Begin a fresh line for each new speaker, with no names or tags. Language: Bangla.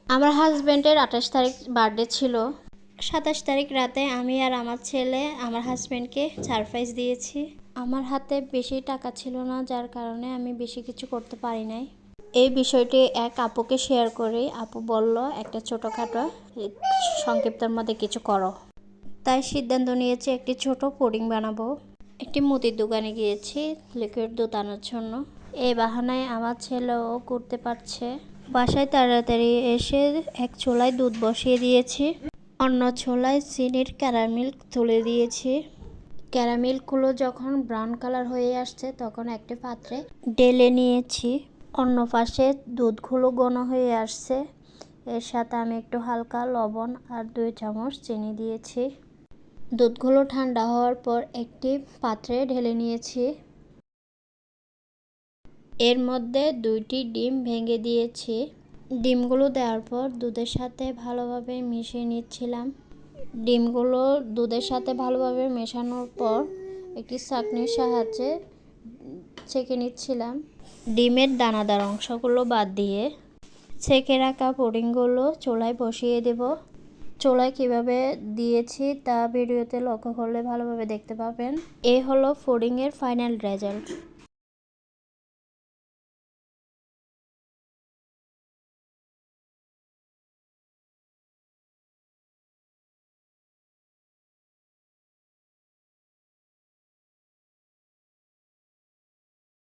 আমার হাজব্যান্ডের 28 তারিখ বার্থডে ছিল। 27 তারিখ রাতে আমি আর আমার ছেলে আমার হাজব্যান্ডকে সারপ্রাইজ দিয়েছি। আমার হাতে বেশি টাকা ছিল না, যার কারণে আমি বেশি কিছু করতে পারি নাই। এই বিষয়টি এক আপুকে শেয়ার করি। আপু বলল একটা ছোটোখাটো সংক্ষিপ্তের মধ্যে কিছু করো। তাই সিদ্ধান্ত নিয়েছি একটি ছোট পুডিং বানাবো। একটি মুদির দোকানে গিয়েছি লিকুইড দুধ আনার জন্য। এই বাহানায় আমার ছেলেও করতে পারছে। বাসায় তাড়াতাড়ি এসে এক চুলায় দুধ বসিয়ে দিয়েছি, অন্য চুলায় চিনির ক্যারামেল তুলে দিয়েছি। ক্যারামেলগুলো যখন ব্রাউন কালার হয়ে আসছে তখন একটি পাত্রে ঢেলে নিয়েছি। অন্য পাশে দুধগুলো ঘন হয়ে আসছে। এর সাথে আমি একটু হালকা লবণ আর 2 চামচ চিনি দিয়েছি। দুধগুলো ঠান্ডা হওয়ার পর একটি পাত্রে ঢেলে নিয়েছি। এর মধ্যে 2টি ডিম ভেঙে দিয়েছি। ডিমগুলো দেওয়ার পর দুধের সাথে ভালোভাবে মিশিয়ে নিচ্ছিলাম। ডিমগুলো দুধের সাথে ভালোভাবে মেশানোর পর একটি ছাঁকনির সাহায্যে ছেঁকে নিচ্ছিলাম। ডিমের দানাদার অংশগুলো বাদ দিয়ে ছেঁকে রাখা পুডিংগুলো চুলায় বসিয়ে দেব। চুলায় কিভাবে দিয়েছি তা ভিডিওতে লক্ষ্য করলে ভালোভাবে দেখতে পাবেন। এই হলো পুডিংয়ের ফাইনাল রেজাল্ট।